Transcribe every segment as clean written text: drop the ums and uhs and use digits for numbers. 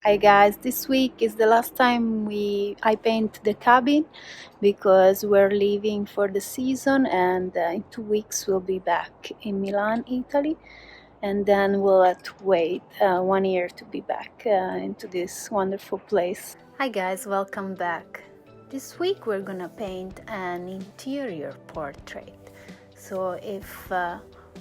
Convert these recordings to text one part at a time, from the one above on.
Hi guys, this week is the last time I paint the cabin because we're leaving for the season, and in 2 weeks we'll be back in Milan, Italy, and then we'll have to wait 1 year to be back into this wonderful place. Hi guys, welcome back. This week we're gonna paint an interior portrait. So if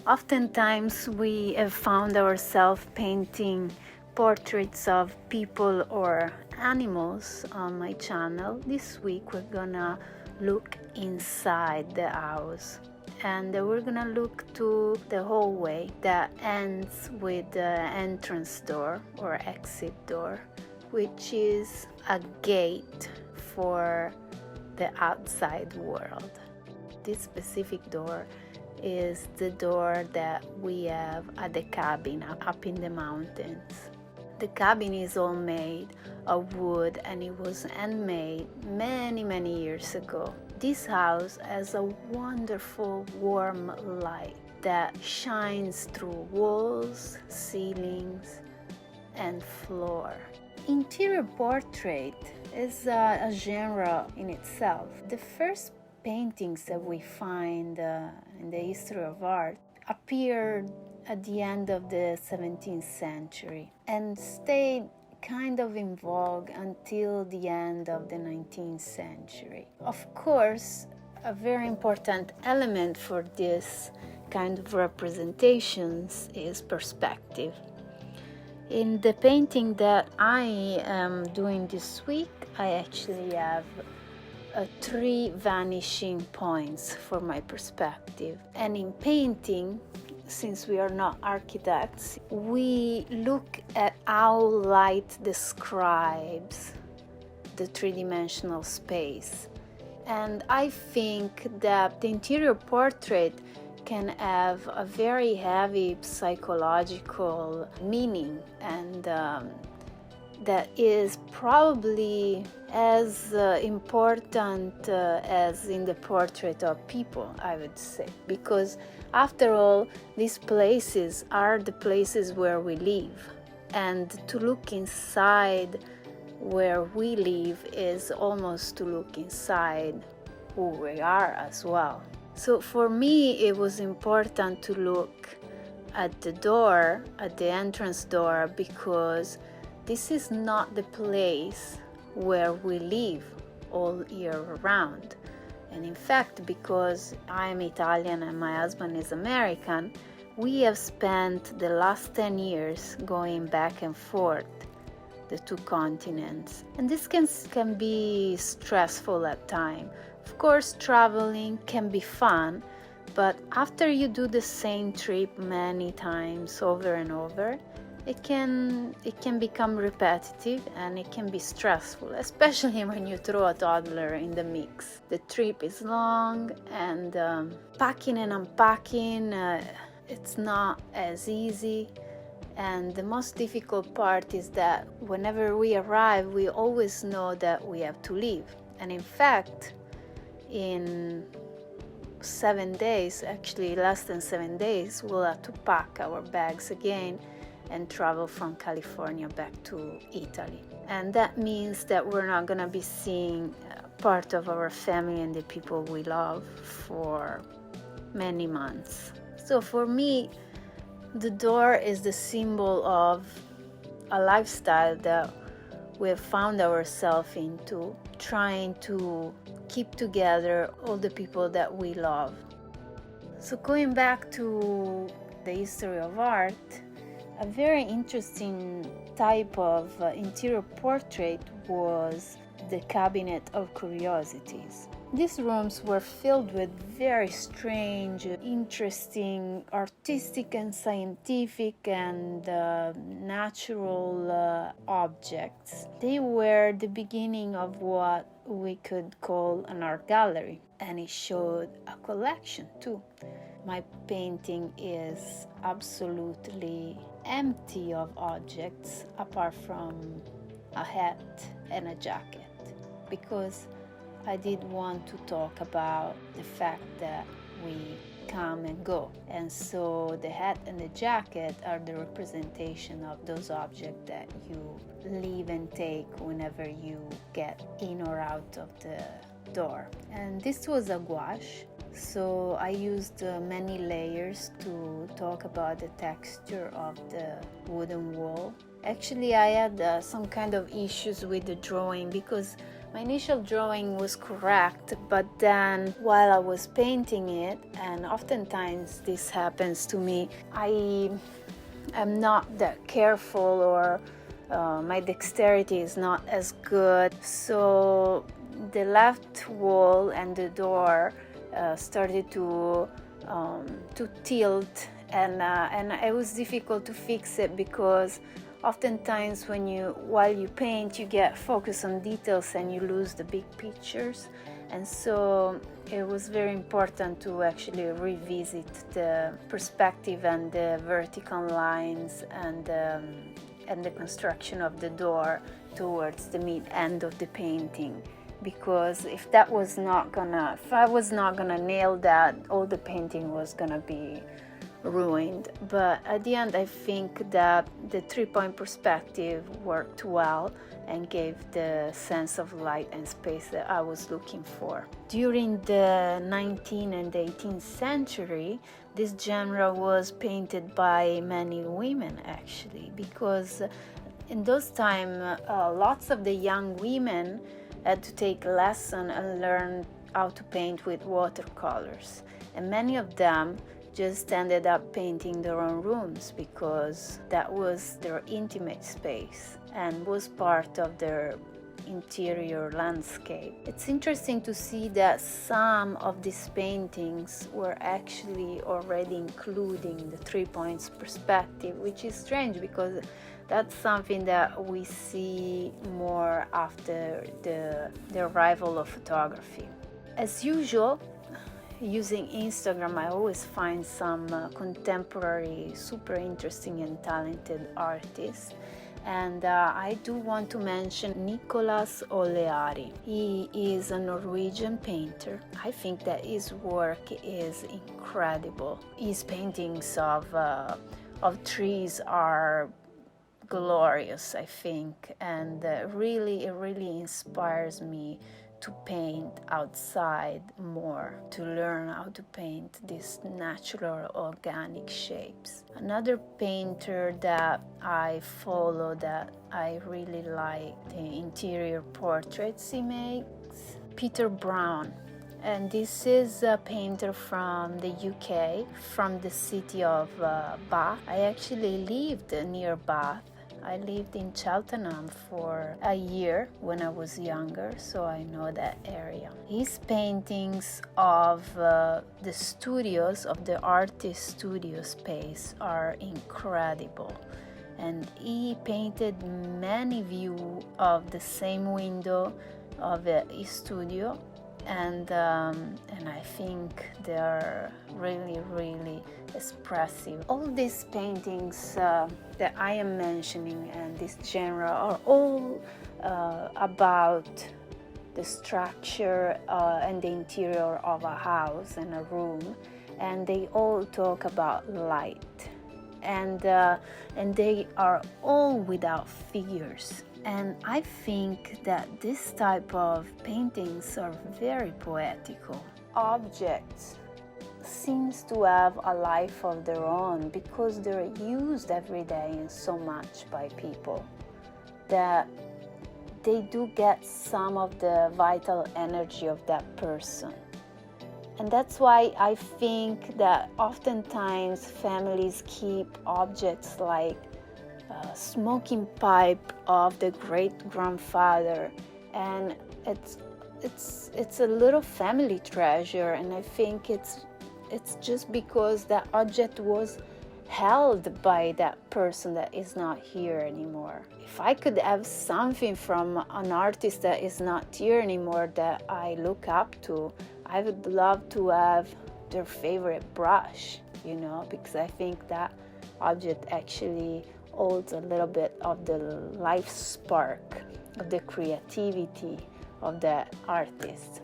oftentimes we have found ourselves painting portraits of people or animals on my channel, this week we're gonna look inside the house, and we're gonna look to the hallway that ends with the entrance door or exit door, which is a gate for the outside world. This specific door is the door that we have at the cabin up in the mountains. The cabin is all made of wood, and it was handmade many years ago. This house has a wonderful warm light that shines through walls, ceilings, and floor. Interior portrait is a genre in itself. The first paintings that we find in the history of art appeared at the end of the 17th century and stayed kind of in vogue until the end of the 19th century. Of course, a very important element for this kind of representations is perspective. In the painting that I am doing this week, I actually have 3 vanishing points for my perspective. And in painting, since we are not architects, we look at how light describes the three-dimensional space. And I think that the interior portrait can have a very heavy psychological meaning, and that is probably as important as in the portrait of people, I would say, because after all, these places are the places where we live, and to look inside where we live is almost to look inside who we are as well. So for me, it was important to look at the door, at the entrance door, because this is not the place where we live all year round. And in fact, because I'm Italian and my husband is American, we have spent the last 10 years going back and forth the two continents. And this can be stressful at times. Of course, traveling can be fun, but after you do the same trip many times over and over, it can become repetitive, and it can be stressful, especially when you throw a toddler in the mix. The trip is long, and packing and unpacking, it's not as easy. And the most difficult part is that whenever we arrive, we always know that we have to leave. And in fact, in 7 days, actually less than 7 days, we'll have to pack our bags again and travel from California back to Italy. And that means that we're not gonna be seeing part of our family and the people we love for many months. So for me, the door is the symbol of a lifestyle that we have found ourselves into, trying to keep together all the people that we love. So going back to the history of art, a very interesting type of interior portrait was the Cabinet of Curiosities. These rooms were filled with very strange, interesting, artistic and scientific and natural objects. They were the beginning of what we could call an art gallery, and it showed a collection too. My painting is absolutely empty of objects apart from a hat and a jacket, because I did want to talk about the fact that we come and go. And so the hat and the jacket are the representation of those objects that you leave and take whenever you get in or out of the door. And this was a gouache, so I used many layers to talk about the texture of the wooden wall. Actually, I had some kind of issues with the drawing because my initial drawing was correct, but then while I was painting it, and oftentimes this happens to me, I am not that careful, or my dexterity is not as good. So the left wall and the door started to tilt, and it was difficult to fix it because oftentimes while you paint, you get focused on details and you lose the big pictures. And so it was very important to actually revisit the perspective and the vertical lines and the construction of the door towards the mid-end of the painting. Because if I was not gonna nail that, all the painting was gonna be ruined. But at the end, I think that the 3-point perspective worked well and gave the sense of light and space that I was looking for. During the 19th and 18th century, this genre was painted by many women, actually, because in those times, lots of the young women had to take a lesson and learn how to paint with watercolors, and many of them just ended up painting their own rooms because that was their intimate space and was part of their interior landscape. It's interesting to see that some of these paintings were actually already including the 3 points perspective, which is strange because that's something that we see more after the arrival of photography. As usual, using Instagram, I always find some contemporary, super interesting and talented artists. And I do want to mention Nicolas Oleari. He is a Norwegian painter. I think that his work is incredible. His paintings of trees are glorious, I think, and it really inspires me to paint outside more, to learn how to paint these natural organic shapes. Another painter that I follow that I really like the interior portraits he makes, Peter Brown. And this is a painter from the UK, from the city of Bath. I actually lived near Bath. I lived in Cheltenham for a year when I was younger, so I know that area. His paintings of the studios, of the artist studio space, are incredible. And he painted many views of the same window of his studio, and I think they are really expressive. All these paintings that I am mentioning and this genre are all about the structure and the interior of a house and a room, and they all talk about light, and they are all without figures. And I think that this type of paintings are very poetical. Objects seems to have a life of their own because they're used every day and so much by people that they do get some of the vital energy of that person. And that's why I think that oftentimes families keep objects like smoking pipe of the great-grandfather, and it's a little family treasure, and I think it's just because that object was held by that person that is not here anymore. If I could have something from an artist that is not here anymore that I look up to, I would love to have their favorite brush, because I think that object actually holds a little bit of the life spark, of the creativity of the artist.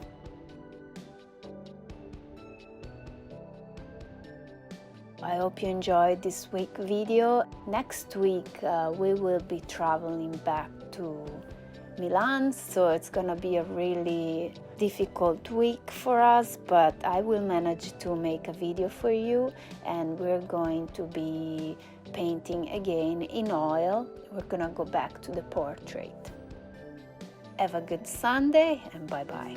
I hope you enjoyed this week video. Next week we will be traveling back to Milan, so it's gonna be a really difficult week for us, but I will manage to make a video for you, and we're going to be painting again in oil. We're gonna go back to the portrait. Have a good Sunday, and bye bye.